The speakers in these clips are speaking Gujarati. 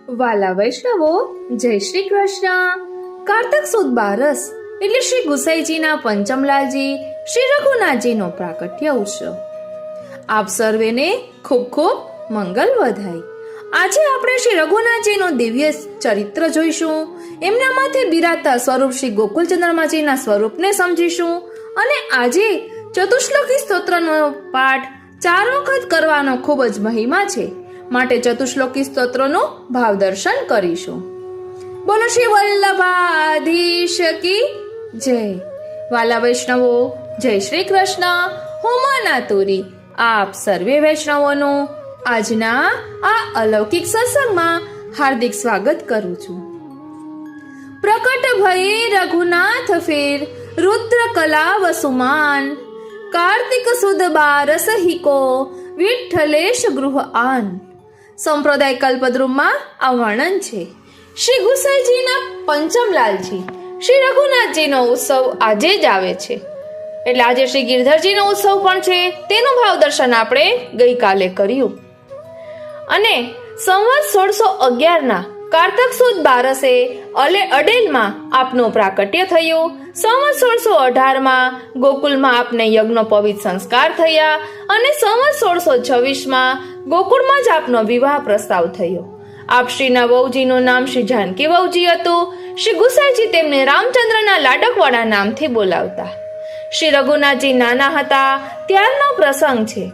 વાલા વૈષ્ણવો, જય શ્રી કૃષ્ણ. કારતક સુદ બારસ એટલે શ્રી ગુસાઈજીના પંચમલાલજી શ્રી રઘુનાથજીનો પ્રાકટ્ય ઉત્સવ. આપ સર્વેને ખૂબ ખૂબ મંગલ વધાય. આજે આપણે શ્રી રઘુનાથજીનું દિવ્ય ચરિત્ર જોઈશું. એમના માથે બિરાજતા સ્વરૂપ શ્રી ગોકુલચંદ્રમાજીના સ્વરૂપને સમજીશું. અને આજે ચતુશ્લોકી સ્તોત્રનો પાઠ 4 વખત કરવાનો ખૂબ જ મહિમા છે, માટે ચતુશ્લોકી સ્તોત્રનો ભાવ દર્શન કરીશું. બોલો શ્રી વલ્લભાધીશ કી જય. વાલા વૈષ્ણવો, જય શ્રી કૃષ્ણ. હું માના તુરી આપ સર્વે વૈષ્ણવોનું આજના આ અલૌકિક સત્સંગમાં હાર્દિક સ્વાગત કરું છું. પ્રકટ ભયે રઘુનાથ ફેર રુદ્ર કલા વસુમાન, કાર્તિક સુદ બારસ હિકો વિઠ્ઠલેશ ગૃહ આન. સંપ્રદાય કલ્પદ્રુમમાં આ વર્ણન છે. શ્રી ગુસાઈજીના પંચમલાલજી શ્રી રઘુનાથજીનો ઉત્સવ આજે જ આવે છે, એટલે આજે શ્રી ગિરધરજીનો ઉત્સવ પણ છે. તેનું ભાવ દર્શન આપણે ગઈકાલે કર્યું. અને સંવત 1611 કાર્તક સુદ બારસે અડેલમાં આપનું પ્રાકટ્ય થયું. સંવત 1618 ગોકુલમાં આપને યજ્ઞોપવિત સંસ્કાર થયા અને સંવત 1626 ગોકુળમાં જ આપનો વિવાહ પ્રસ્તાવ થયો. આપશ્રીના વહુજીનું નામ શ્રી જાનકી વહુજી હતું. શ્રી ગુસાઈજી તેમને રામચંદ્રના લાડકવાળા નામથી બોલાવતા. શ્રી રઘુનાથજી નાના હતા ત્યારનો પ્રસંગ છે.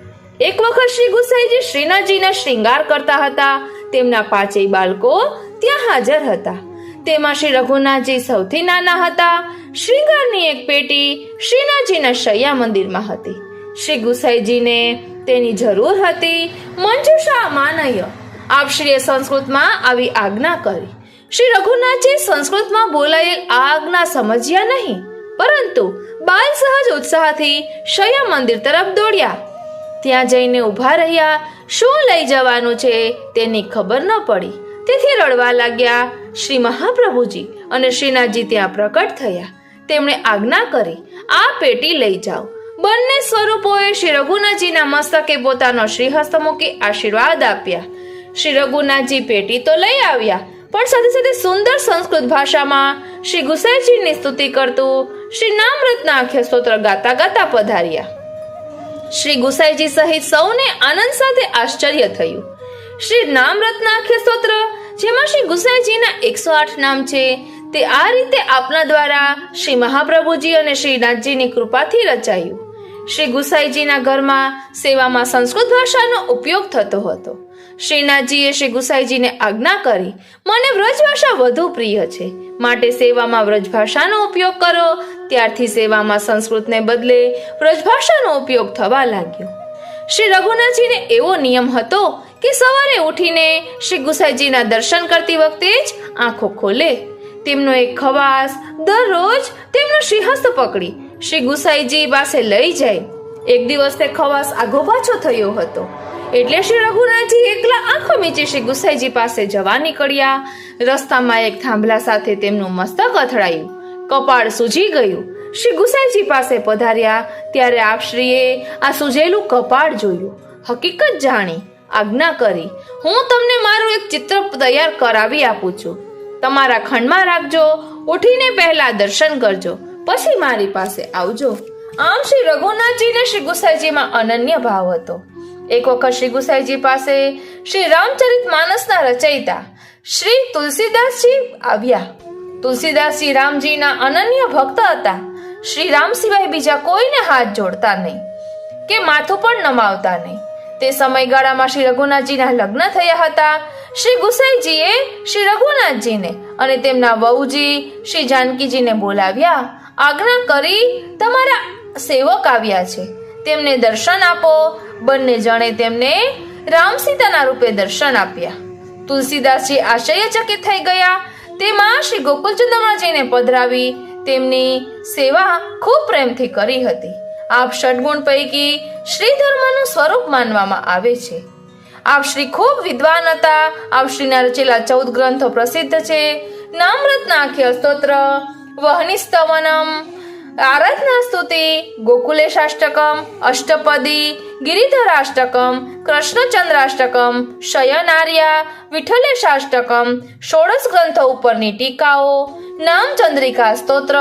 એક વખત શ્રી ગુસાઈજી શ્રીનાથજીના શ્રૃંગાર કરતા હતા. તેમના 5 બાળકો ત્યાં હાજર હતા. તેમાં શ્રી રઘુનાથજી સૌથી નાના હતા. શ્રૃંગારની એક પેટી શ્રીનાથજીના શૈયા મંદિરમાં હતી. શ્રી ગુસાઈજીને તેની જરૂર હતી. મંજુષા માનય આપશ્રીએ સંસ્કૃતમાં આવી આજ્ઞા કરી. શ્રી રઘુનાથજી સંસ્કૃતમાં બોલાયેલ આ આજ્ઞા સમજ્યા નહીં, પરંતુ બાલ સહજ ઉત્સાહથી શૈયા મંદિર તરફ દોડ્યા. ત્યાં જઈને ઊભા રહ્યા. શું લઈ જવાનું છે તેની ખબર ન પડી, તેથી રડવા લાગ્યા. શ્રી મહાપ્રભુજી અને શ્રીનાથજી ત્યાં પ્રકટ થયા. તેમણે આજ્ઞા કરી, આ પેટી લઈ જાઓ. બંને સ્વરૂપોએ શ્રી રઘુનાથજીના મસ્તકે પોતાનો શ્રીહસ્ત મૂકી આશીર્વાદ આપ્યા. શ્રી રઘુનાથજી પેટી તો લઈ આવ્યા, પણ સાથે સાથે સુંદર સંસ્કૃત ભાષામાં શ્રી ગુસાઈજીની સ્તુતિ કરતું શ્રી નામરત્નાખ્ય સ્તોત્ર ગાતા ગાતા પધાર્યા. શ્રી ગુસાઈજી સહિત સૌને આનંદ સાથે આશ્ચર્ય થયું. શ્રી નામરત્નાખ્ય સ્તોત્ર, જેમાં શ્રી ગુસાઈજીના 108 નામ છે, તે આ રીતે આપના દ્વારા શ્રી મહાપ્રભુજી અને શ્રીનાથજીની કૃપાથી રચાયું. શ્રી ગુસાઈજીના ઘરમાં સેવામાં સંસ્કૃત ભાષાનો ઉપયોગ થતો હતો. શ્રીનાથજીએ શ્રી ગુસાઈજીને આજ્ઞા કરી, મને વ્રજભાષા વધુ પ્રિય છે, માટે સેવામાં વ્રજભાષાનો ઉપયોગ કરો. ત્યારથી સેવામાં સંસ્કૃતને બદલે વ્રજભાષાનો ઉપયોગ થવા લાગ્યો. શ્રી રઘુનાથજીને એવો નિયમ હતો કે સવારે ઉઠીને શ્રી ગુસાઈજીના દર્શન કરતી વખતે જ આંખો ખોલે. તેમનો એક ખવાસ દરરોજ તેમનો શ્રીહસ્ત પકડી શ્રી ગુસાઈજી પાસે લઈ જાય. એક દિવસ તે ખવાસ આગો પાછો થયો હતો, એટલે શ્રી રઘુનાથજી એકલા આંખો મીચી શ્રી ગુસાઈજી પાસે જવા નીકળ્યા. રસ્તામાં એક થાંભલા સાથે તેમનું મસ્તક અથડાયું. કપાળ સૂજી ગયું. શ્રી ગુસાઈજી પાસે પધાર્યા ત્યારે આપશ્રીએ આ સૂજેલું કપાળ જોયું. હકીકત જાણી આજ્ઞા કરી, હું તમને મારું એક ચિત્ર તૈયાર કરાવી આપું છું. તમારા ખંડમાં રાખજો. ઉઠીને પહેલા દર્શન કરજો, પછી મારી પાસે આવજો. આમ શ્રી રઘુનાથજીને શ્રી ગુસાઈજીમાં અનન્ય ભાવ હતો. એક વખત શ્રી ગુસાઈજી પાસે શ્રી રામચરિત માનસના રચયિતા શ્રી તુલસીદાસજી આવ્યા. તુલસીદાસજી રામજીના અનન્ય ભક્ત હતા. શ્રી રામ સિવાય બીજા કોઈને હાથ જોડતા નહીં કે માથું પણ નમાવતા નહીં. તે સમયગાળામાં શ્રી રઘુનાથજીના લગ્ન થયા હતા. શ્રી ગુસાઈજીએ શ્રી રઘુનાથજીને અને તેમના વહુજી શ્રી જાનકીજીને બોલાવ્યા. આજ્ઞા કરી, તમારા સેવક આવ્યા છે, તેમને દર્શન આપો. બંને જણે તેમને રામ સીતાના રૂપે દર્શન આપ્યા. તુલસીદાસજી આશ્ચર્યચકિત થઈ ગયા. તેમાં શ્રી ગોકુલચંદ્રમાજીને પધરાવી તેમની સેવા ખૂબ પ્રેમથી કરી હતી. આપ ષડગુણ પૈકી શ્રી ધર્મનું સ્વરૂપ માનવામાં આવે છે. આપ શ્રી ખૂબ વિદ્વાન હતા. આપ શ્રીના રચેલા 14 ગ્રંથો પ્રસિદ્ધ છે. નામરત્નાખ્ય સ્તોત્ર, વહનિસ્તવનમ, આરાધના સ્તુતિ, ગોકુલેશાષ્ટકમ, અષ્ટપદી, ગિરિધરાષ્ટકમ, કૃષ્ણચંદ્રાષ્ટકમ, શયનાર્યા, વિઠ્ઠલેશાષ્ટકમ, ષોડશ ગ્રંથો ઉપરની ટીકાઓ, નામચંદ્રિકા સ્તોત્ર,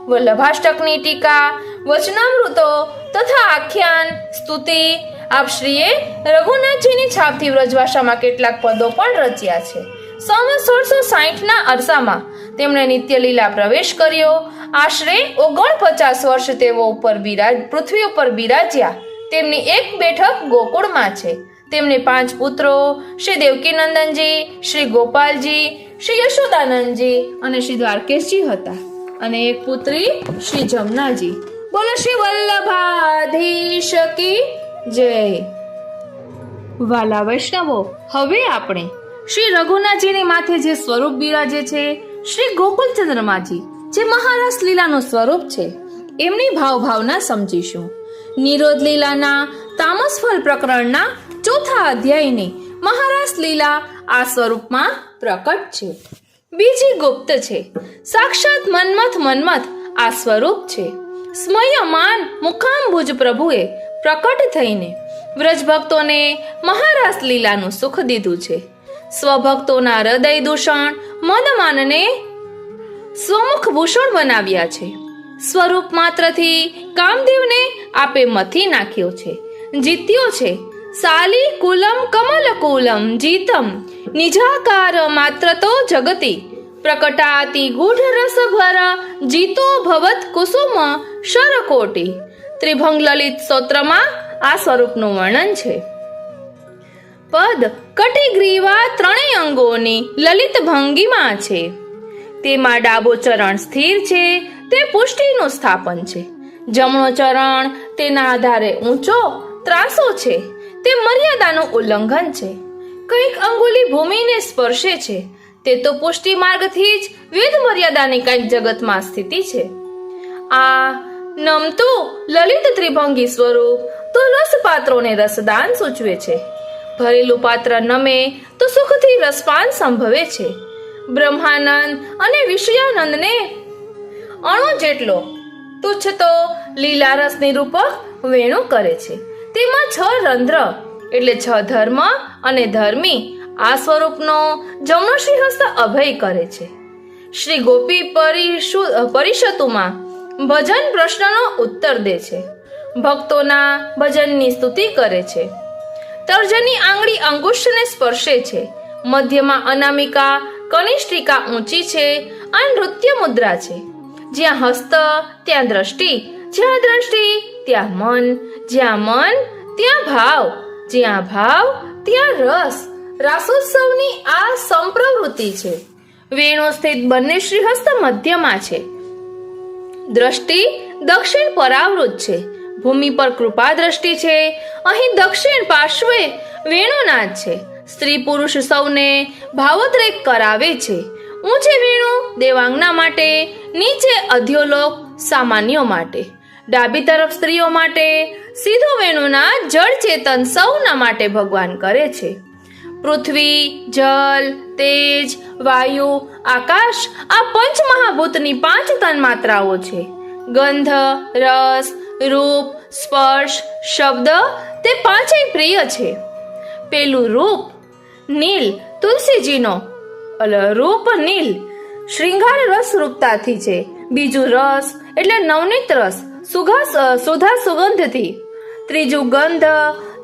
વલ્લભાષ્ટકની ટીકા, વચનામૃતો તથા આખ્યાન, સ્તુતિ. આપશ્રીએ રઘુનાથજીની છાપથી વ્રજભાષામાં કેટલાક પદો પણ રચ્યા છે. સન 1660ના અરસામાં તેમણે નિત્યલીલા પ્રવેશ કર્યો. આશરે 49 વર્ષ તેઓ પૃથ્વી ઉપર બિરાજ્યા. તેમની એક બેઠક ગોકુળમાં છે. તેમને 5 પુત્રો શ્રી દેવકીનંદનજી, શ્રી ગોપાલજી, શ્રી યશોદાનંદજી અને શ્રી દ્વારકેશજી હતા, અને એક પુત્રી શ્રી જમનાજી. બોલો શ્રી વલ્લભાધીશ કી જય. વાલા વૈષ્ણવો, હવે આપણે શ્રી રઘુનાથજીની માથે જે સ્વરૂપ બિરાજે છે, શ્રી ગોકુલચંદ્રમાજી, જે મહારાસ લીલાનું સ્વરૂપ છે, એમની ભાવના સમજીશું. નિરોધ લીલાના તામસ ફલ પ્રકરણના 4થા અધ્યાયની મહારાસ લીલા આ સ્વરૂપમાં પ્રકટ છે. બીજી ગુપ્ત છે. સાક્ષાત મન્મથ આ સ્વરૂપ છે. સ્મયમાન મુખાંબુજ પ્રભુએ પ્રકટ થઈને વ્રજભક્તોને મહારાસ લીલાનું સુખ દીધું છે. સ્વભક્તોના હૃદય દૂષણ મદમાનને સ્વમુખ ભૂષણ બનાવ્યા છે. સ્વરૂપ માત્રથી કામદેવને આપે મથી નાખ્યો છે, જીત્યો છે. સાલી કુલમ કમલ કુલમ જીતમ નિજાકાર માત્ર તો જગતી પ્રકટાતી ગૂઢ રસ ભર જીતો ભવત કુસુમ શરકોટી. ત્રિભંગ લલિત સ્તોત્રમાં આ સ્વરૂપનું વર્ણન છે. પદ કટિગ્રીવા 3 અંગોની લલિત ભંગીમાં છે. તેમાં ડાબો ચરણ સ્થિર છે, તે પુષ્ટિનું સ્થાપન છે. જમણો ચરણ તેના આધારે ઊંચો ત્રાસો છે, તે મર્યાદાનું ઉલ્લંઘન છે. કંઈક અંગુલી ભૂમિને સ્પર્શે છે, તે તો પુષ્ટિ માર્ગથી જ વેદ મર્યાદાની કંઈક જગતમાં સ્થિતિ છે. આ નમતું લલિત ત્રિભંગી સ્વરૂપ તો રસપાત્રોને રસદાન સૂચવે છે. ભરેલું પાત્ર નમે તો સુખથી રસપાન સંભવે છે. બ્રહ્માનંદ અને વિષયાનંદને અણુ જેટલો તુચ્છ તો લીલા રસ નિરૂપક વેણુ કરે છે. તેમાં 6 રંધ્ર એટલે 6 ધર્મ અને ધર્મી આ સ્વરૂપનો જમણો શ્રીહસ્ત અભય કરે છે. શ્રી ગોપી પરિષતુમાં ભજન પ્રશ્નનો ઉત્તર દે છે. ભક્તોના ભજનની સ્તુતિ કરે છે. તર્જની આંગળી અંગુષ્ઠને સ્પર્શે છે. મધ્યમાં અનામિકા કનિષ્ઠિકા ઊંચી છે. આ નૃત્ય મુદ્રા છે. જ્યાં હસ્ત ત્યાં દ્રષ્ટિ, જ્યાં દ્રષ્ટિ ત્યાં મન, જ્યાં મન ત્યાં ભાવ, જ્યાં ભાવ ત્યાં રસ. રાસોત્સવની આ સંપ્રવૃત્તિ છે. વેણુ સ્થિત બંને શ્રીહસ્ત મધ્યમાં છે. દ્રષ્ટિ દક્ષિણ પરાવૃત છે. ભૂમિ પર કૃપા દ્રષ્ટિ છે. અહીં દક્ષિણ પાર્શ્વે વેણુનાદ છે. સ્ત્રી પુરુષ સૌને ભાવોદ્રેક કરાવે છે. ઊંચે વેણુ દેવાંગના માટે, નીચે અધ્યોલોક સામાન્યો માટે, ડાબી તરફ સ્ત્રીઓ માટે, સીધો વેણુના જળ ચેતન સૌના માટે ભગવાન કરે છે. પૃથ્વી, જલ, તેજ, વાયુ, આકાશ આ પંચમહાભૂતની 5 તન્માત્રાઓ છે. ગંધ, રસ, રૂપ, સ્પર્શ, શબ્દ તે 5 પ્રિય છે. પેલું રૂપ નીલ તુલસીજીનો રૂપ નીલ શ્રૃંગાર રસ રૂપતાથી છે. બીજું રસ એટલે નવનીત રસ સુધા સુગંધથી. ત્રીજું ગંધ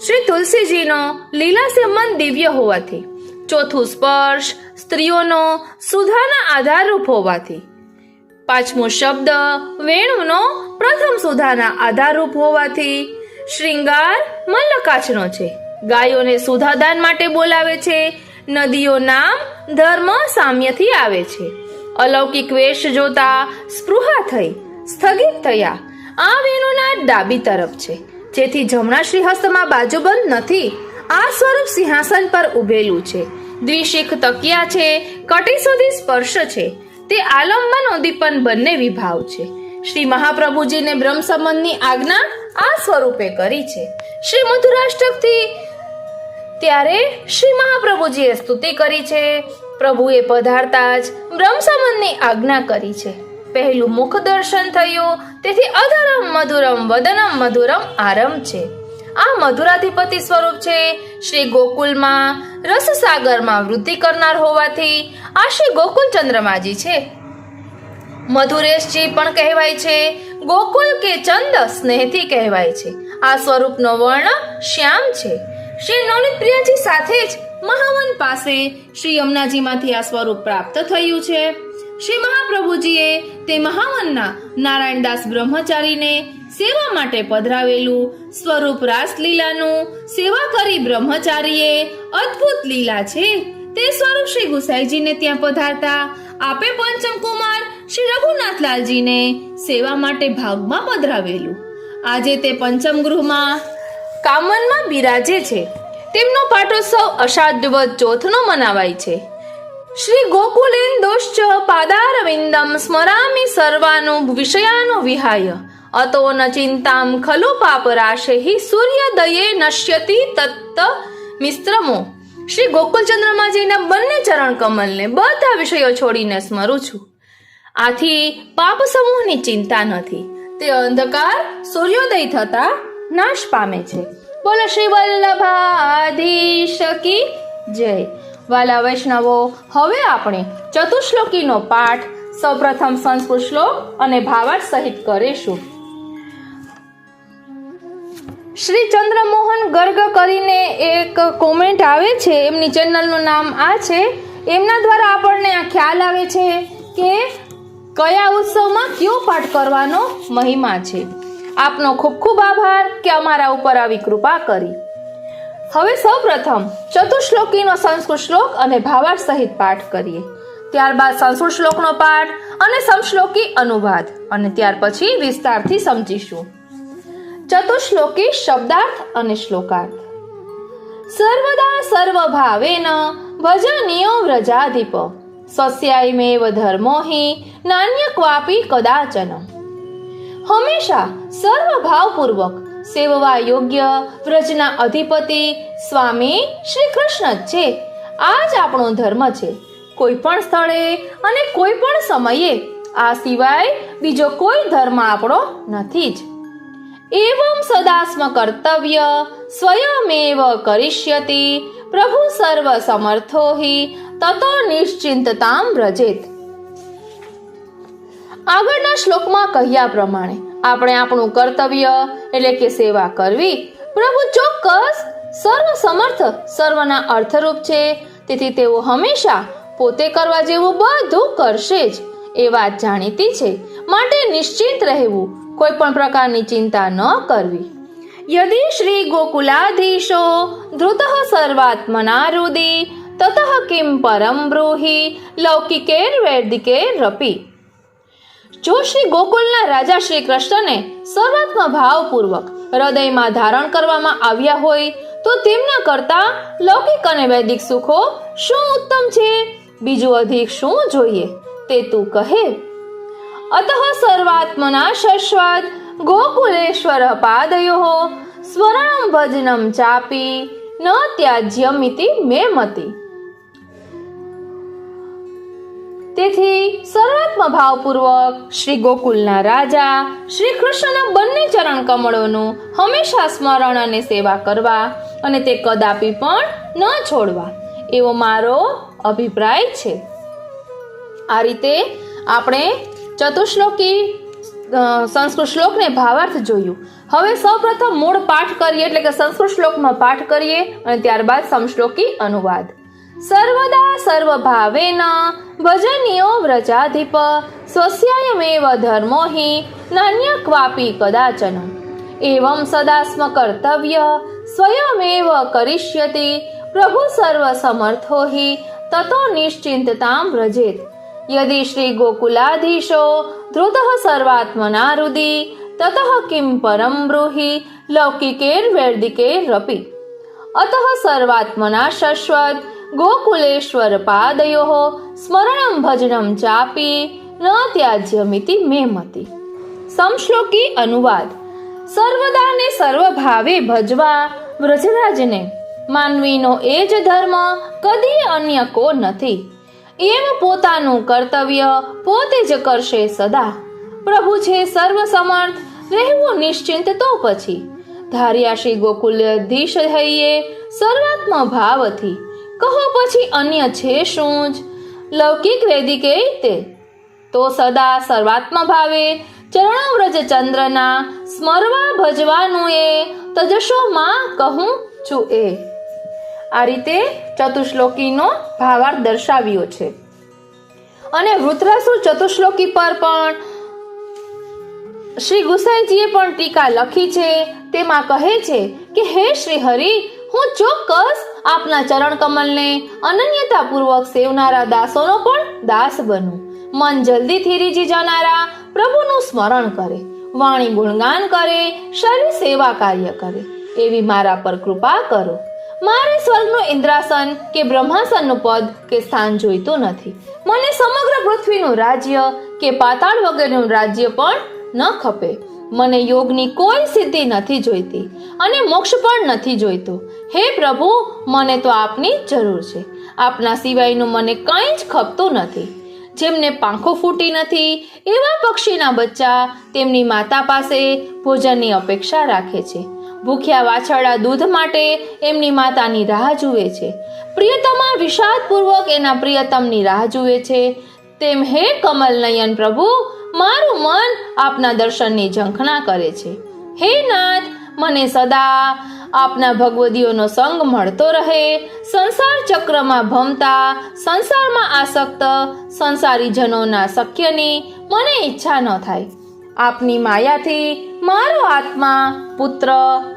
શ્રી તુલસીજીનો લીલા મન દિવ્ય હોવાથી. ચોથું સ્પર્શ સ્ત્રીઓનો સુધાના આધારરૂપ હોવાથી. પાંચમું શબ્દ વેણુનો પ્રથમ સુધાના આધારરૂપ હોવાથી. શ્રૃંગાર મલ્લકાચનો છે. ગાયોને સુધાદાન માટે બોલાવે છે. નદીઓ નામ ધર્મ સામ્યથી આવે છે. અલૌકિક વેશ જોતા સ્પૃહા થઈ, સ્થગિત થયા. આ વેણુના ડાબી તરફ છે, જેથી જમણા શ્રીહસ્તમાં બાજુબંધ નથી. આ સ્વરૂપ સિંહાસન પર ઉભેલું છે. દ્વિશિખ તકિયા છે. કટી સુધી સ્પર્શ છે. તે આલંબન ઉદ્દીપન બંને વિભાવ છે. શ્રી મહાપ્રભુજીને બ્રહ્મ સંબંધની આજ્ઞા આ સ્વરૂપે કરી છે. શ્રી મધુરાષ્ટકથી ત્યારે શ્રી મહાપ્રભુજીએ સ્તુતિ કરી છે. પ્રભુએ પધારતા જ બ્રહ્મ સંબંધની આજ્ઞા કરી છે. પહેલું મુખ દર્શન થયું, તેથી અધરમ મધુરમ વદનમ મધુરમ આરંભ છે. આ મધુરાધિપતિ સ્વરૂપ છે. શ્રી ગોકુલમાં રસસાગરમાં વૃદ્ધિ કરનાર હોવાથી આ શ્રી ગોકુલ ચંદ્રમાજી છે. મધુરેશજી પણ કહેવાય છે. ગોકુલ કે ચંદ સ્નેહથી કહેવાય છે. આ સ્વરૂપનો વર્ણ શ્યામ છે. શ્રી નવનીત પ્રિયાજી સાથે જ મહાવન પાસે શ્રી યમુનાજીમાંથી આ સ્વરૂપ પ્રાપ્ત થયું છે. શ્રી મહાપ્રભુજીએ તે મહાવનના નારાયણદાસ બ્રહ્મચારીને સેવા માટે પધરાવેલું સ્વરૂપ રાસલીલાનું સેવા કરી બ્રહ્મચારીએ અદ્ભુત લીલા છે તે સ્વરૂપ શ્રી ગુસાઈજીને ત્યાં પધારતા આપે પંચમ કુમાર શ્રી રઘુનાથલાલજીને સેવા માટે ભાગમાં પધરાવેલું. આજે તે પંચમ ગૃહમાં કામનમાં બિરાજે છે. તેમનો પાટોત્સવ અષાઢ વદ ચોથનો મનાવાય છે. શ્રી ગોકુલેન્દોશ્ચ પાદારવિંદમ સ્મરામિ સર્વાનો વિષયાનો વિહાય અતો ન ચિંતામ ખલુ પાપરાશેહિ સૂર્યોદયે નશ્યતિ તત્ત મિશ્રમો. શ્રી ગોકુલચંદ્રમાજીના બંને ચરણ કમલને બધા વિષયો છોડીને સ્મરું છું. આથી પાપ સમૂહની ચિંતા નથી. તે અંધકાર સૂર્યોદય થતા નાશ પામે છે. બોલો શ્રી વલ્લભાધીશ કી જય. વાલા વૈષ્ણવો, હવે આપણે ચતુશ્લોકીનો પાઠ સૌપ્રથમ સંસ્કૃત શ્લોક અને ભાવાર્થ સહિત કરીશું. શ્રી ચંદ્રમોહન ગર્ગ કરીને એક કોમેન્ટ આવે છે, એમની ચેનલનું નામ આ છે. એમના દ્વારા આપણને આ ખ્યાલ આવે છે કે કયા ઉત્સવમાં કયો પાઠ કરવાનો મહિમા છે. આપનો ખૂબ ખૂબ આભાર કે અમારા ઉપર આવી કૃપા કરી. હવે સૌપ્રથમ ચતુશ્લોકીનો સંસ્કૃત શ્લોક અને ભાવાર્થ સહિત પાઠ કરીએ. ત્યારબાદ સંસ્કૃત શ્લોકનો પાઠ અને સમશ્લોકી અનુવાદ, અને ત્યાર પછી વિસ્તારથી સમજીશું. ચતુશ્લોકી શબ્દાર્થ અને શ્લોકાર્થ. સર્વદા સર્વભાવેન ભજનીયો વ્રજાધિપ સ્વસ્યાયમેવ ધર્મો હિ નાન્ય ક્વાપી કદાચન. હંમેશા સર્વભાવપૂર્વક સેવવા યોગ્ય વ્રજના અધિપતિ સ્વામી શ્રી કૃષ્ણ જ છે. આ જ આપણો ધર્મ છે. કોઈ પણ સ્થળે અને કોઈ પણ સમયે આ સિવાય બીજો કોઈ ધર્મ આપણો નથી જ. એવં સદાસ્મ કર્તવ્ય સ્વયમેવ કરિષ્યતિ પ્રભુ સર્વ સમર્થો હિ તતો નિશ્ચિંતતામ વ્રજેત. આગળના શ્લોકમાં કહ્યા પ્રમાણે આપણે આપણું કર્તવ્ય એટલે કે સેવા કરવી. પ્રભુ ચોક્કસ સર્વ સમર્થ સર્વના અર્થરૂપ છે. તેથી તેઓ હંમેશા પોતે કરવા જેવું બધું કરશે જ એ વાત જાણીતી છે. માટે નિશ્ચિત રહેવું, કોઈ પણ પ્રકારની ચિંતા ન કરવી. યદિ શ્રી ગોકુલાધીશો ધૃતઃ સર્વાત્મનારુદી તતઃ કિમ પરમ બ્રૂહિ લૌકિકેર વૈદિકેર રપી. જો શ્રી ગોકુલના રાજા શ્રી કૃષ્ણને સર્વાત્મ ભાવપૂર્વક હૃદયમાં ધારણ કરવામાં આવ્યા હોય તો તેમના કરતા લૌકિક અને વૈદિક સુખો શું ઉત્તમ છે? બીજું અધિક શું જોઈએ તે તું કહે. અતઃ સર્વાત્મના શશ્વત ગોકુલેશ્વર પાદયો સ્વરણમ ભજનમ ચાપી ન ત્યાજ્યમિતિ મે મતિ. તેથી સર્વાત્મ ભાવપૂર્વક શ્રી ગોકુલના રાજા શ્રી કૃષ્ણના બંને ચરણ કમળોનું હંમેશા સ્મરણ અને સેવા કરવા અને તે કદાપી પણ ન છોડવા એવો મારો અભિપ્રાય છે. આ રીતે આપણે ચતુશ્લોકી સંસ્કૃત શ્લોકને ભાવાર્થ જોયું. હવે સૌપ્રથમ મૂળ પાઠ કરીએ, એટલે કે સંસ્કૃત શ્લોકમાં પાઠ કરીએ અને ત્યારબાદ સમશ્લોકી અનુવાદ. સર્વદા સર્વભાવેન ભજનીયો વ્રજાધિપ સ્વસ્યાયમેવ ધર્મો હિ નાન્ય ક્વાપી કદાચન. એવં સદાસ્મ કર્તવ્ય સ્વયમેવ કરિષ્યતિ પ્રભુ સર્વ સમર્થો હિ તતો નિશ્ચિંતતામ વ્રજેત. યદિ શ્રી ગોકુલાધીશો ધૃતઃ સર્વાત્મનારુદી તતઃ કિમ પરમ બ્રૂહિ લૌકિકેર વૈદિકેર રપી. અતઃ સર્વાત્મના શશ્વત ગોકુલેશ્વર પાદયો સ્મરણમ ભજનમ ચાપી ન ત્યાજ્યમિતિ મે મતિ. સમશ્લોકી અનુવાદ. સર્વદાને સર્વભાવે ભજવા વ્રજરાજને માનવીનો એ જ ધર્મ કદી અન્ય કો નથી. એમ પોતાનું કર્તવ્ય પોતે જ કરશે સદા. પ્રભુ છે સર્વ સમર્થ, રહેવું નિશ્ચિંત તો પછી. ધાર્યા શ્રી ગોકુલધીશ હૈયે સર્વાત્મ ભાવથી. કહો પછી અન્ય છે શું જ, લૌકિક વૈદિકે તે. તો સદા સર્વાત્મ ભાવે ચરણો વ્રજ ચંદ્રના સ્મરવા ભજવાનું એ તજશો માં કહું છું એ. આ રીતે ચતુશ્લોકીનો ભાવાર્થ દર્શાવ્યો છે. અને વૃત્રાસુર ચતુશ્લોકી પર પણ શ્રી ગુસાઈજીએ પણ ટીકા લખી છે. તેમાં કહે છે કે હે શ્રી હરિ, હું ચોક્કસ આપના ચરણ કમલને અનન્યતાપૂર્વક સેવનારા દાસોનો પણ દાસ બનું. મન જલ્દીથી રીઝી જનારા પ્રભુનું સ્મરણ કરે, વાણી ગુણગાન કરે, શરીર સેવા કાર્ય કરે, એવી મારા પર કૃપા કરો. મારે સ્વર્ગનું ઇન્દ્રાસન કે બ્રહ્માસનનું પદ કે સ્થાન જોઈતું નથી. મને સમગ્ર પૃથ્વીનું રાજ્ય કે પાતાળ વગેરેનું રાજ્ય પણ ન ખપે. મને યોગની કોઈ સિદ્ધિ નથી જોઈતી અને મોક્ષ પણ નથી જોઈતો. હે પ્રભુ, મને તો આપની જરૂર છે. આપના સિવાયનું મને કંઈ જ ખપતું નથી. જેમને પાંખો ફૂટી નથી એવા પક્ષીના બચ્ચા તેમની માતા પાસે ભોજનની અપેક્ષા રાખે છે. ભૂખ્યા વાછરડા દૂધ માટે એમની માતાની રાહ જુએ છે. પ્રિયતમા વિષાદપૂર્વક એના પ્રિયતમની રાહ જુએ છે. તેમ હે કમલ નયન પ્રભુ, મારું મન આપના દર્શનની ઝંખના કરે છે. હે નાથ, મને સદા આપના ભગવદીઓનો સંગ મળતો રહે. સંસાર ચક્રમાં ભમતા, સંસારમાં આસક્ત સંસારીજનોના સખ્યની મને ઈચ્છા ન થાય. આપની માયાથી મારો આત્મા પુત્ર,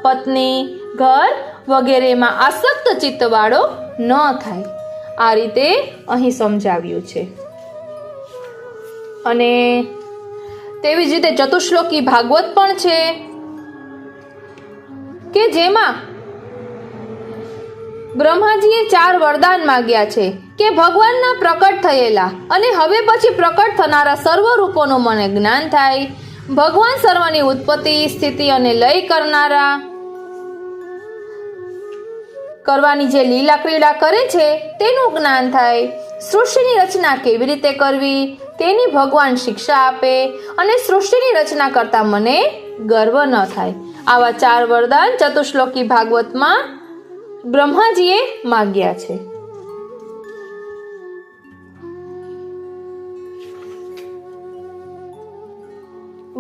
પત્ની, ઘર વગેરેમાં આસક્ત ચિત્તવાળો ન થાય. આ રીતે અહીં સમજાવ્યું છે. અને તેવી જ રીતે ચતુશ્લોકી ભાગવત પણ છે કે જેમાં બ્રહ્માજીએ 4 વરદાન માંગ્યા છે કે ભગવાનના પ્રકટ થયેલા અને હવે પછી પ્રકટ થનારા સર્વ રૂપોનું મને જ્ઞાન થાય. ભગવાન સર્વની ઉત્પત્તિ, સ્થિતિ અને લય કરવાની જે લીલા ક્રીડા કરે છે તેનું જ્ઞાન થાય. સૃષ્ટિની રચના કેવી રીતે કરવી તેની ભગવાન શિક્ષા આપે અને સૃષ્ટિની રચના કરતા મને ગર્વ ન થાય. આવા 4 વરદાન ચતુશ્લોકી ભાગવતમાં બ્રહ્માજીએ માગ્યા છે.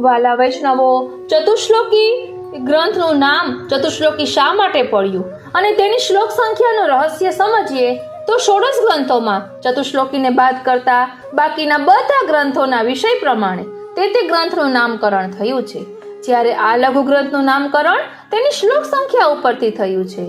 વાલા વૈષ્ણવો, ચતુશ્લોકી ગ્રંથનું નામ ચતુશ્લોકી શા માટે પડ્યું અને તેની શ્લોક સંખ્યાનું રહસ્ય સમજીએ તો 16 ગ્રંથોમાં ચતુશ્લોકીને બાદ કરતા બાકીના બધા ગ્રંથોના વિષય પ્રમાણે તે ગ્રંથનું નામકરણ થયું છે. જ્યારે આ લઘુ ગ્રંથનું નામકરણ તેની શ્લોક સંખ્યા ઉપરથી થયું છે.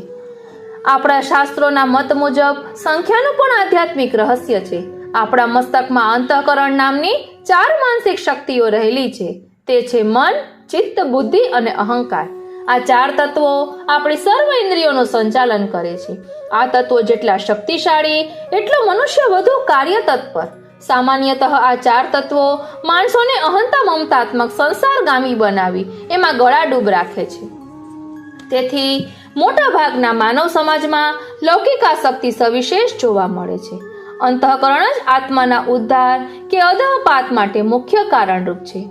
આપણા શાસ્ત્રોના મત મુજબ સંખ્યાનું પણ આધ્યાત્મિક રહસ્ય છે. આપણા મસ્તકમાં અંતઃકરણ નામની 4 માનસિક શક્તિઓ રહેલી છે. તે છે મન, ચિત્ત, બુદ્ધિ અને અહંકાર. આ 4 તત્વો આપણી સર્વ ઇન્દ્રિયોનું સંચાલન કરે છે. આ તત્વો જેટલા શક્તિશાળી એટલો મનુષ્ય વધુ કાર્ય તત્પર. સામાન્યતઃ આ 4 તત્વો માણસોને અહંતા મમતાત્મક સંસારગામી બનાવી એમાં ગળાડૂબ રાખે છે. તેથી મોટા ભાગના માનવ સમાજમાં લૌકિક આસક્તિ સવિશેષ જોવા મળે છે. અંતઃકરણ જ આત્માના ઉદ્ધાર કે અધઃપાત માટે મુખ્ય કારણરૂપ છે.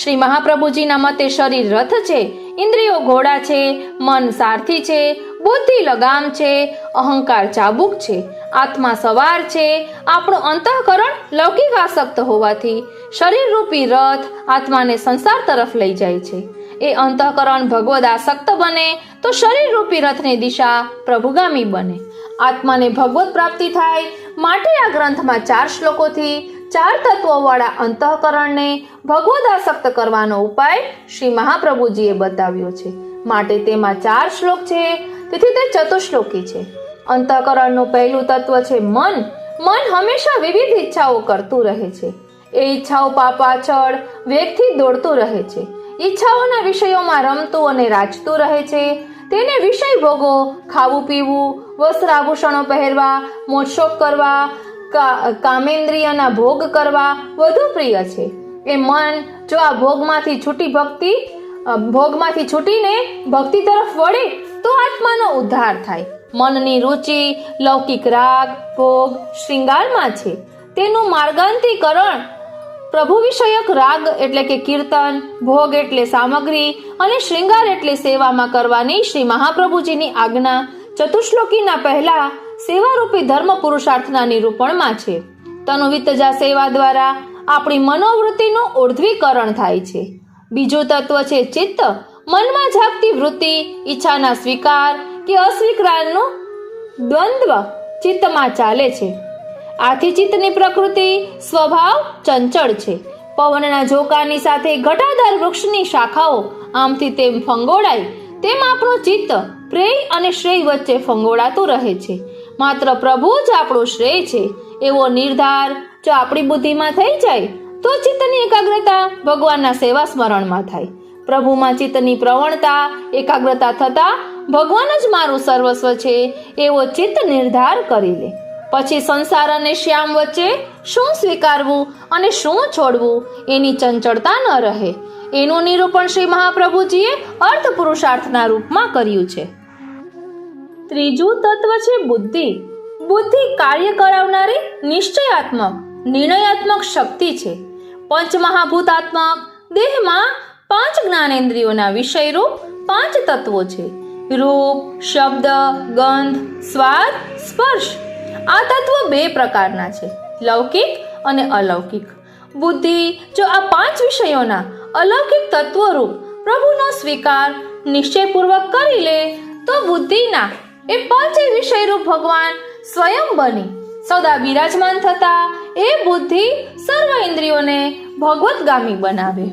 શ્રી મહાપ્રભુજીના મતે શરીર રથ છે, ઇન્દ્રિયો ઘોડા છે, મન સારથી છે, બુદ્ધિ લગામ છે, અહંકાર ચાબુક છે, આત્મા સવાર છે. આપણું અંતઃકરણ લૌકિક આસક્ત હોવાથી શરીરરૂપી રથ આત્માને સંસાર તરફ લઈ જાય છે. એ અંતઃકરણ ભગવદ આસક્ત બને તો શરીરરૂપી રથની દિશા પ્રભુગામી બને. આત્માને ભગવત પ્રાપ્તિ થાય માટે આ ગ્રંથમાં 4 શ્લોકોથી 4 તત્વોવાળા અંતઃકરણને ભગવદ આસક્ત કરવાનો ઉપાય શ્રી મહાપ્રભુજીએ બતાવ્યો છે. માટે તેમાં 4 શ્લોક છે, તેથી તે ચતુશ્લોકી છે. અંતઃકરણનું પહેલું તત્વ છે મન. મન હંમેશા વિવિધ ઈચ્છાઓ કરતું રહે છે. એ ઈચ્છાઓ પાછળ વેગથી દોડતું રહે છે. ઈચ્છાઓના વિષયોમાં રમતું અને રાચતું રહે છે. તેને વિષય ભોગો, ખાવું પીવું, વસ્ત્ર આભૂષણો પહેરવા, મોજશોખ કરવા, કામેન્દ્રિયના ભોગ કરવા વધુ પ્રિય છે. એ મન જો આ ભોગમાંથી છૂટીને ભક્તિ તરફ વળે તો આત્માનો ઉદ્ધાર થાય. મનની રુચિ લૌકિક રાગ, ભોગ, શૃંગારમાં છે. તેનું માર્ગાંતિકરણ પ્રભુ વિષયક રાગ એટલે કે કીર્તન, ભોગ એટલે સામગ્રી અને શ્રૃંગાર એટલે સેવામાં કરવાની શ્રી મહાપ્રભુજીની આજ્ઞા ચતુશ્લોકીના પહેલા સેવારૂપી ધર્મ પુરુષાર્થના નિરૂપણમાં છે. તનુવિતજા સેવા દ્વારા આપણી મનોવૃત્તિનું ઉર્ધ્વીકરણ થાય છે. બીજું તત્વ છે ચિત્ત. મનમાં જાગતી વૃત્તિ, ઈચ્છાના સ્વીકાર કે અસ્વીકારનો દ્વંદ્વ ચિત્તમાં ચાલે છે. આથી ચિત્તની પ્રકૃતિ સ્વભાવ ચંચળ છે. પવનના ઝોકાની સાથે ઘટાદાર વૃક્ષની શાખાઓ આમથી તેમ ફંગોળાય તેમ આપણું ચિત્ત પ્રેય અને શ્રેય વચ્ચે ફંગોળાતું રહે છે. માત્ર પ્રભુ જ આપણું શ્રેય છે એવો નિર્ધાર જો આપણી બુદ્ધિમાં થઈ જાય તો ચિત્તની એકાગ્રતા ભગવાનના સેવા સ્મરણમાં થાય. પ્રભુમાં ચિત્તની પ્રવણતા એકાગ્રતા થતા ભગવાન જ મારું સર્વસ્વ છે એવો ચિત્ત નિર્ધાર કરી લે. પછી સંસાર અને શ્યામ વચ્ચે શું સ્વીકારવું અને શું છોડવું એની ચંચળતા ન રહે. એનું નિરૂપણ શ્રી મહાપ્રભુજીએ અર્થ પુરુષાર્થના રૂપમાં કર્યું છે. ત્રીજું તત્વ છે બુદ્ધિ. બુદ્ધિ કાર્ય કરાવનારી નિશ્ચયાત્મક નિર્ણયાત્મક શક્તિ છે. પંચમહાભૂતાત્મક દેહમાં 5 જ્ઞાનેન્દ્રિયોના વિષયરૂપ 5 તત્વો છે. રૂપ, શબ્દ, ગંધ, સ્વાદ, સ્પર્શ. આ તત્વો 2 પ્રકારના છે, લૌકિક અને અલૌકિક. બુદ્ધિ જો આ 5 વિષયોના અલૌકિક તત્વરૂપ પ્રભુનો સ્વીકાર નિશ્ચયપૂર્વક કરી લે તો બુદ્ધિના એ 5 વિષયરૂપ ભગવાન સ્વયં બની સદા બિરાજમાન થતા એ બુદ્ધિ સર્વ ઇન્દ્રિયોને ભગવતગામી બનાવે.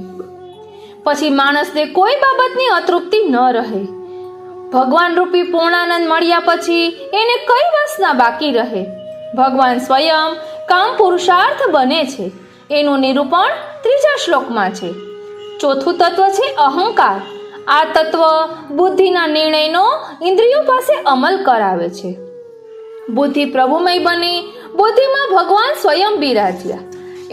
પછી માણસને કોઈ બાબતની અતૃપ્તિ ન રહે. ભગવાન રૂપી પૂર્ણાનંદ મળ્યા પછી એને કઈ વાસના બાકી રહે? ભગવાન સ્વયં કામ પુરુષાર્થ બને છે. એનું નિરૂપણ 3જા શ્લોકમાં છે. ચોથું તત્વ છે અહંકાર. આ તત્વ બુદ્ધિના નિર્ણયનો ઇન્દ્રિયો પાસે અમલ કરાવે છે. બુદ્ધિ પ્રભુમય બની બુદ્ધિમાં ભગવાન સ્વયં બિરાજ્યા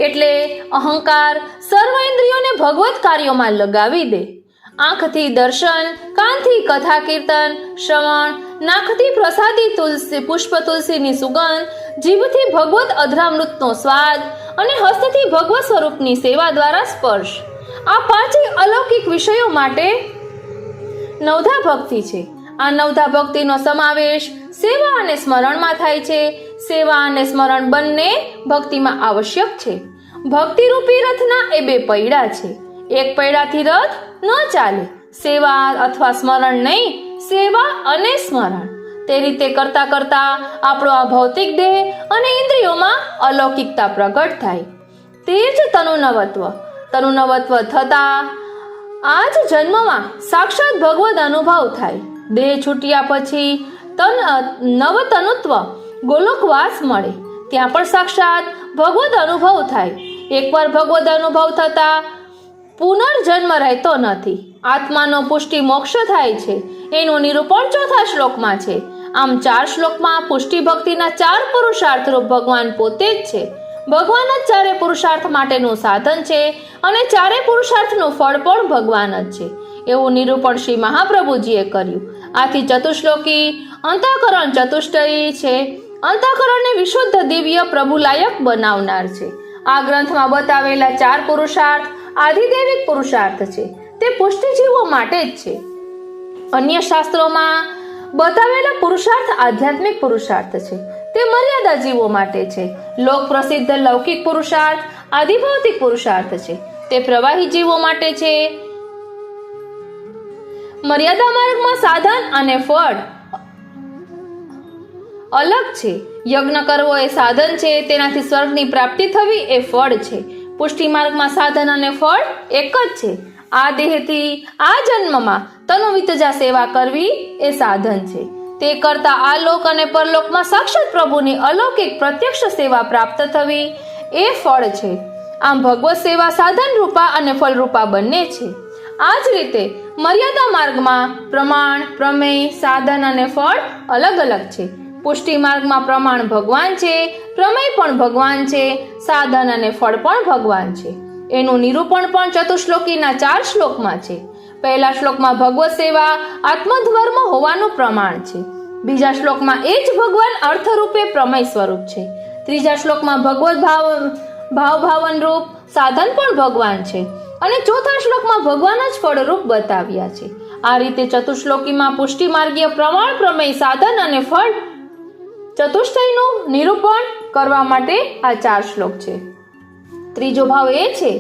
એટલે અહંકાર સર્વ ઇન્દ્રિયોને ભગવત કાર્યોમાં લગાવી દે. આંખથી દર્શન, કાનથી કથા કીર્તન શ્રવણ, નાકથી પ્રસાદી તુલસી પુષ્પ તુલસીની સુગંધ, જીભથી ભગવત અધરામૃતનો સ્વાદ અને હસ્તથી ભગવત સ્વરૂપની સેવા દ્વારા સ્પર્શ. આ 5 અલૌકિક વિષયો માટે 9ધા ભક્તિ છે. આ 9ધા ભક્તિનો સમાવેશ સેવા અને સ્મરણમાં થાય છે. સેવા અને સ્મરણ બંને ભક્તિમાં આવશ્યક છે. ભક્તિરૂપી રથના એ 2 પૈડા છે. એક પૈડાથી રથ ન ચાલે. સેવા અથવા સ્મરણ નહીં, સેવા અને સ્મરણ. તે રીતે કરતા કરતા આપણો આ ભૌતિક દેહ અને ઇન્દ્રિયોમાં અલૌકિકતા પ્રગટ થાય. તે જ તનુનવત્વ. તનુનવત્વ થતા આ જ જન્મમાં સાક્ષાત ભગવદ અનુભવ થાય. દેહ છૂટ્યા પછી નવતનુત્વ ગોલોકવાસ મળે. ત્યાં પણ સાક્ષાત ભગવદ અનુભવ થાય. એકવાર ભગવદ અનુભવ થતા પુનર્જન્મ રહેતો નથી. આત્માનો પુષ્ટિ મોક્ષ થાય છે. એનું નિરૂપણ 4થા શ્લોકમાં છે. આમ 4 શ્લોકમાં પુષ્ટિ ભક્તિના 4 પુરુષાર્થ રૂપ ભગવાન પોતે જ છે. ભગવાન જ 4 પુરુષાર્થ માટેનું સાધન છે અને 4 પુરુષાર્થનું ફળ પણ ભગવાન જ છે એવું નિરૂપણ શ્રી મહાપ્રભુજીએ કર્યું. આથી ચતુશ્લોકી અંતઃકરણ ચતુષ્ટયી છે. અંતઃકરણને વિશુદ્ધ દિવ્ય પ્રભુલાયક બનાવનાર છે. આ ગ્રંથમાં બતાવેલા 4 પુરુષાર્થ આધિદૈવિક પુરુષાર્થ છે. તે પુષ્ટિજીવો માટે જ છે. અન્ય શાસ્ત્રોમાં બતાવેલા પુરુષાર્થ આધ્યાત્મિક પુરુષાર્થ છે. તે મર્યાદા જીવો માટે છે. લોક પ્રસિદ્ધ લૌકિક પુરુષાર્થ આધિભૌતિક પુરુષાર્થ છે. તે પ્રવાહી જીવો માટે છે. મર્યાદા માર્ગમાં સાધન અને ફળ અલગ છે. યજ્ઞ કરવો એ સાધન છે, તેનાથી સ્વર્ગની પ્રાપ્તિ થવી એ ફળ છે. પુષ્ટિ માર્ગમાં સાધન અને ફળ એક જ છે. આ દેહથી આ જન્મમાં તનુવિતજા સેવા કરવી એ સાધન છે. તે કરતા આ લોક અને પરલોકમાં સાક્ષાત પ્રભુની અલૌકિક પ્રત્યક્ષ સેવા પ્રાપ્ત થવી એ ફળ છે. આમ ભગવત સેવા સાધન રૂપા અને ફળ રૂપા બંને છે. આ જ રીતે મર્યાદા માર્ગમાં પ્રમાણ, પ્રમેય, સાધન અને ફળ અલગ અલગ છે. પુષ્ટિ માર્ગમાં પ્રમાણ ભગવાન છે, પ્રમેય પણ ભગવાન છે, સાધન અને ફળ પણ ભગવાન છે. એનું નિરૂપણ પણ ચતુશ્લોકીના 4 શ્લોકમાં છે. પહેલા શ્લોકમાં ભગવત સેવા આત્મધર્મ હોવાનું પ્રમાણ છે. બીજા શ્લોકમાં એ જ ભગવાન અર્થરૂપે પ્રમેય સ્વરૂપ છે. ત્રીજા શ્લોકમાં ભગવત ભાવન રૂપ સાધન પણ ભગવાન છે અને ચોથા શ્લોકમાં ભગવાન જ ફળરૂપ બતાવ્યા છે. આ રીતે ચતુશ્લોકીમાં પુષ્ટિ માર્ગીય પ્રમાણ પ્રમેય સાધન અને ફળ ચતુષ્ટયનું નિરૂપણ કરવા માટે આ 4 શ્લોક છે. ત્રીજો ભાવ એ છે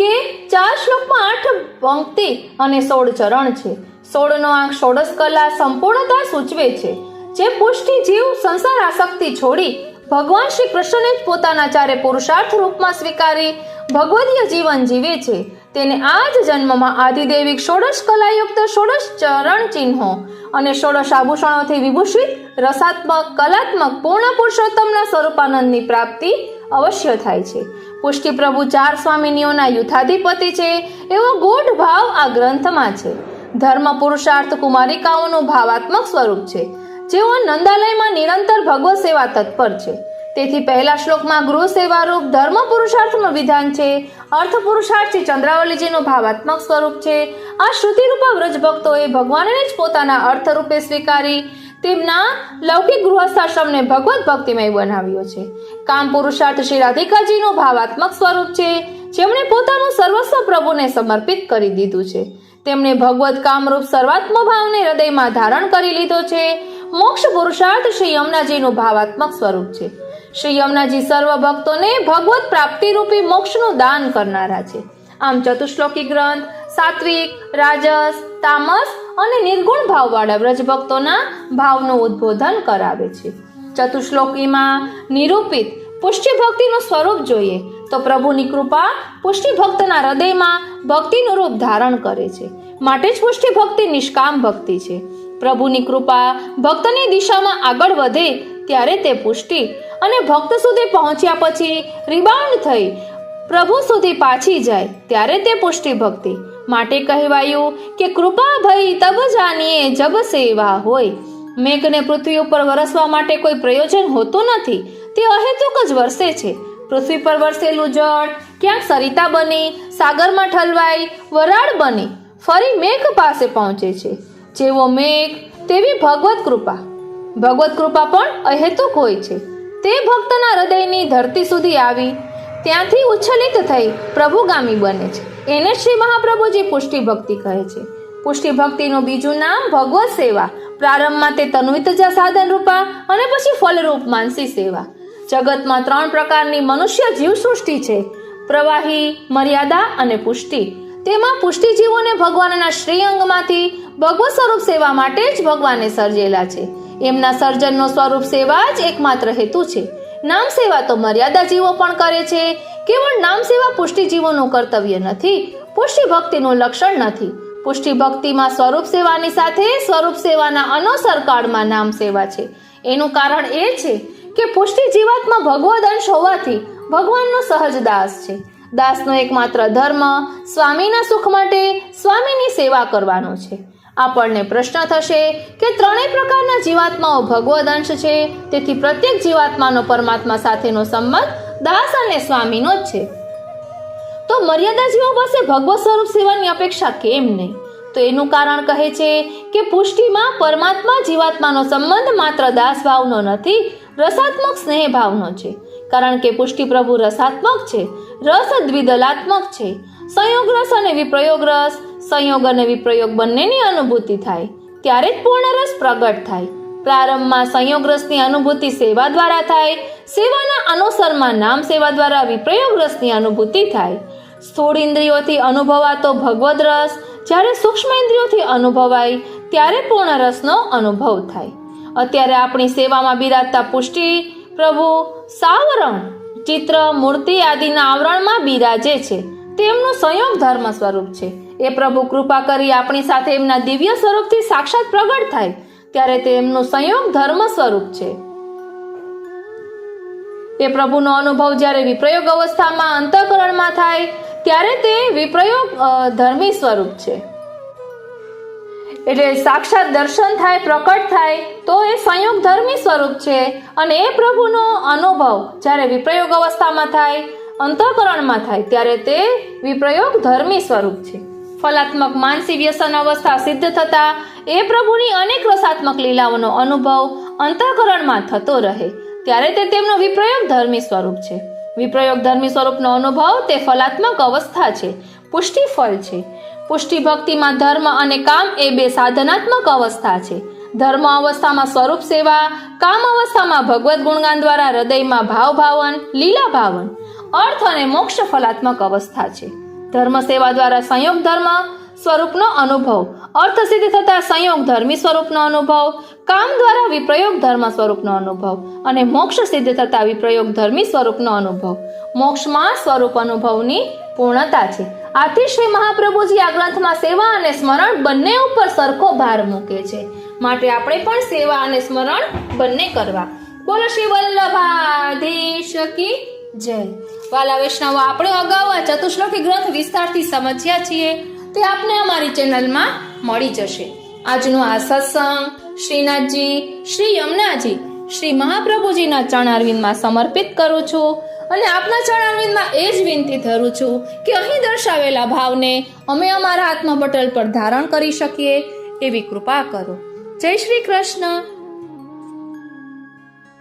કે 4 શ્લોકમાં 8 પંક્તિ અને 16 ચરણ છે. 16 નો આંક ષોડશ કલા સંપૂર્ણતા સૂચવે છે. જે પુષ્ટિ જીવ સંસાર આસક્તિ છોડી ભગવાન શ્રી કૃષ્ણને જ પોતાના 4 પુરુષાર્થ રૂપમાં સ્વીકારી ભગવદીય જીવન જીવે છે તેને આ જ જન્મમાં આદિદેવિક ષોડશ કલાયુક્ત ષોડશ ચરણ ચિહ્નો અને ષોડશ આભૂષણોથી વિભૂષિત રસાત્મક કલાત્મક પૂર્ણ પુરુષોત્તમના સ્વરૂપાનંદની પ્રાપ્તિ અવશ્ય થાય છે. પુષ્ટિ પ્રભુ 4 સ્વામિનીઓના યુથાધિપતિ છે એવો ગૂઢ ભાવ આ ગ્રંથમાં છે. ધર્મ પુરુષાર્થ કુમારિકાઓનું ભાવાત્મક સ્વરૂપ છે જેઓ નંદાલયમાં નિરંતર ભગવત સેવા તત્પર છે. તેથી પહેલા શ્લોકમાં ગૃહ સેવા રૂપ ધર્મ પુરુષાર્થનું વિધાન છે. અર્થ પુરુષાર્થ ચંદ્રાવલીજીનું ભાવાત્મક સ્વરૂપ છે. આ શ્રુતિરૂપા વ્રજ ભક્તોએ ભગવાનને જ પોતાના અર્થ રૂપે સ્વીકારી તેમના લૌકિક ગૃહસ્થાશ્રમને ભગવત ભક્તિમય બનાવ્યો છે. કામ પુરુષાર્થ શ્રી રાધિકાજીનું ભાવાત્મક સ્વરૂપ છે જેમણે પોતાનું સર્વસ્વ પ્રભુને સમર્પિત કરી દીધું છે. તેમણે ભગવત કામરૂપ સર્વાત્મ ભાવને હૃદયમાં ધારણ કરી લીધો છે. મોક્ષ પુરુષાર્થ શ્રી યમુનાજીનું ભાવાત્મક સ્વરૂપ છે. શ્રી યમુનાજી સર્વ ભક્તોને ભગવત પ્રાપ્તિ રૂપી મોક્ષનું દાન કરનારા છે. આમ ચતુશ્લોકી ગ્રંથ સાત્વિક રાજસ તામસ અને નિર્ગુણ ભાવવાળા વ્રજ ભક્તોના ભાવનું ઉદ્બોધન કરાવે છે. ચતુશ્લોકીમાં નિરૂપિત પુષ્ટિ ભક્તિનું સ્વરૂપ જોઈએ તો પ્રભુની કૃપા પુષ્ટિ ભક્તના હૃદયમાં ભક્તિનું રૂપ ધારણ કરે છે. માટે જ પુષ્ટિ ભક્તિ નિષ્કામ ભક્તિ છે. પ્રભુની કૃપા ભક્તની દિશામાં આગળ વધે ત્યારે તે પુષ્ટિ અને ભક્ત સુધી પહોંચ્યા પછી રિબાઉન્ડ થઈ પ્રભુ સુધી પાછી જાય ત્યારે તે પુષ્ટિ ભક્તિ. માટે કહેવાયું કે કૃપા ભઈ તબ જાનીએ જબ સેવા હોય. મેઘને પૃથ્વી ઉપર વરસવા માટે કોઈ પ્રયોજન હોતું નથી, તે અહેતુક જ વરસે છે. પૃથ્વી પર વરસેલું જળ ક્યાંક સરિતા બની સાગરમાં ઠલવાઈ વરાળ બની ફરી મેઘ પાસે પહોંચે છે. જેવો મેઘ તેવી ભગવત કૃપા. ભગવત કૃપા પણ અહેતુક હોય છે. તે ભક્તના હૃદયની ધરતી સુધી આવી ત્યાંથી ઉચ્છલિત થઈ પ્રભુગામી બને છે. એને શ્રી મહાપ્રભુજી પુષ્ટિ ભક્તિ કહે છે. પુષ્ટિ ભક્તિનું બીજું નામ ભગવત સેવા. પ્રારંભમાં તે તન્વિતજા સાધન રૂપા અને પછી ફલરૂપ માનસી સેવા. જગતમાં 3 પ્રકારની મનુષ્ય જીવ સૃષ્ટિ છે: પ્રવાહી, મર્યાદા અને પુષ્ટિ. તેમાં પુષ્ટિ જીવોને ભગવાનના શ્રી અંગમાંથી ભગવત સ્વરૂપ સેવા માટે જ ભગવાને સર્જેલા છે. એમના સર્જનનો સ્વરૂપ સેવા જ એકમાત્ર હેતુ છે. નામ સેવા તો મર્યાદા જીવો પણ કરે છે. કેવળ નામ સેવા પુષ્ટિ જીવોનું કર્તવ્ય નથી, પુષ્ટિ ભક્તિનું લક્ષણ નથી. પુષ્ટિ ભક્તિમાં સ્વરૂપ સેવાની સાથે સ્વરૂપ સેવાના અનોસર કાળમાં નામ સેવા છે. એનું કારણ એ છે કે પુષ્ટિ જીવાત્મા ભગવદ અંશ હોવાથી ભગવાનનો સહજ દાસ છે. દાસનો એકમાત્ર ધર્મ સ્વામીના સુખ માટે સ્વામીની સેવા કરવાનો છે. આપણને પ્રશ્ન થશે કે 3 પ્રકારના જીવાત્માઓ ભગવદ અંશ છે, તેથી પ્રત્યેક જીવાત્માનો પરમાત્મા સાથેનો સંબંધ દાસ અને સ્વામીનો જ છે. તો મર્યાદા જીવો પાસે ભગવત સ્વરૂપ સેવાની અપેક્ષા કેમ નહીં? તો એનું કારણ કહે છે કે પુષ્ટિમાં પરમાત્મા જીવાત્માનો સંબંધ માત્ર દાસ ભાવનો નથી, રસાત્મક સ્નેહ ભાવનો છે. કારણ કે પુષ્ટિ પ્રભુ રસાત્મક છે, રસ દ્વિદલાત્મક છે. સંયોગ રસ અને વિપ્રયોગ રસ, સંયોગ અને વિપ્રયોગ બંનેની અનુભૂતિ થાય ત્યારે જ પૂર્ણ રસ પ્રગટ થાય. પ્રારંભમાં સંયોગ રસની અનુભૂતિ સેવા દ્વારા થાય. સેવાના અનુસરમાં નામ સેવા દ્વારા વિપ્રયોગ રસની અનુભૂતિ થાય. સ્થૂળ ઇન્દ્રિયોથી અનુભવાતો ભગવદ રસ જ્યારે સૂક્ષ્મ ઇન્દ્રિયોથી અનુભવાય ત્યારે પૂર્ણ રસનો અનુભવ થાય. અત્યારે આપણી સેવામાં બિરાજતા પુષ્ટિ પ્રભુ સાવરણ ચિત્ર મૂર્તિ આદિના આવરણમાં બિરાજે છે. તેમનું સંયોગ ધર્મ સ્વરૂપ છે. એ પ્રભુ કૃપા કરી આપણી સાથે એમના દિવ્ય સ્વરૂપથી સાક્ષાત પ્રગટ થાય ત્યારે તે એમનું સંયોગ ધર્મ સ્વરૂપ છે. એ પ્રભુનો અનુભવ જ્યારે વિપ્રયોગ અવસ્થામાં અંતઃકરણમાં થાય ત્યારે તે વિપ્રયોગ ધર્મી સ્વરૂપ છે. એટલે સાક્ષાત દર્શન થાય, પ્રકટ થાય તો એ સંયોગ ધર્મી સ્વરૂપ છે. અને એ પ્રભુનો અનુભવ જ્યારે વિપ્રયોગ અવસ્થામાં થાય, અંતઃકરણમાં થાય ત્યારે તે વિપ્રયોગ ધર્મી સ્વરૂપ છે. ફલાત્મક માનસી વ્યસન અવસ્થા સિદ્ધ થતા એ પ્રભુની અનેક રસાત્મક લીલાઓનો અનુભવ અંતઃકરણમાં થતો રહે. ત્યારે તે તેમનો વિપ્રયોગ ધર્મી સ્વરૂપ છે. વિપ્રયોગ ધર્મી સ્વરૂપનો અનુભવ તે ફલાત્મક અવસ્થા છે, પુષ્ટિ ફળ છે. પુષ્ટિ ભક્તિમાં ધર્મ અને કામ એ બે સાધનાત્મક અવસ્થા છે. ધર્મ અવસ્થામાં સ્વરૂપ સેવા, કામ અવસ્થામાં ભગવત ગુણગાન દ્વારા હૃદયમાં ભાવ ભાવન, લીલા ભાવન, અર્થ અને મોક્ષ ફલાત્મક અવસ્થા છે. ધર્મ સેવા દ્વારા સંયોગ ધર્મ સ્વરૂપનો અનુભવ, અર્થ સિદ્ધ થતા સંયોગ ધર્મી સ્વરૂપનો અનુભવ, કામ દ્વારા વિપ્રયોગ ધર્મ સ્વરૂપનો અનુભવ અને મોક્ષ સિદ્ધ થતા વિપ્રયોગ ધર્મી સ્વરૂપનો અનુભવ. મોક્ષમાં સ્વરૂપ અનુભવની પૂર્ણતા છે. આથી શ્રી મહાપ્રભુજી આ ગ્રંથમાં સેવા અને સ્મરણ બંને ઉપર સરખો ભાર મૂકે છે. માટે આપણે પણ સેવા અને સ્મરણ બંને કરવા. બોલો શ્રી વલ્લભાધીશ કી જય. વાલા વૈષ્ણવો, આપણે અગાઉ આ ચતુશ્લોકી ગ્રંથ વિસ્તારથી સમજ્યા છીએ તે આપને અમારી ચેનલમાં મળી જશે. આજનો આ સત્સંગ શ્રીનાથજી, શ્રી યમુનાજી, શ્રી મહાપ્રભુજીના ચરણારવિંદમાં સમર્પિત કરું છું અને આપના ચરણારવિંદમાં એ જ વિનંતી ધરું છું કે અહીં દર્શાવેલા ભાવને અમે અમારા આત્મપટલ પર ધારણ કરી શકીએ એવી કૃપા કરો. જય શ્રી કૃષ્ણ.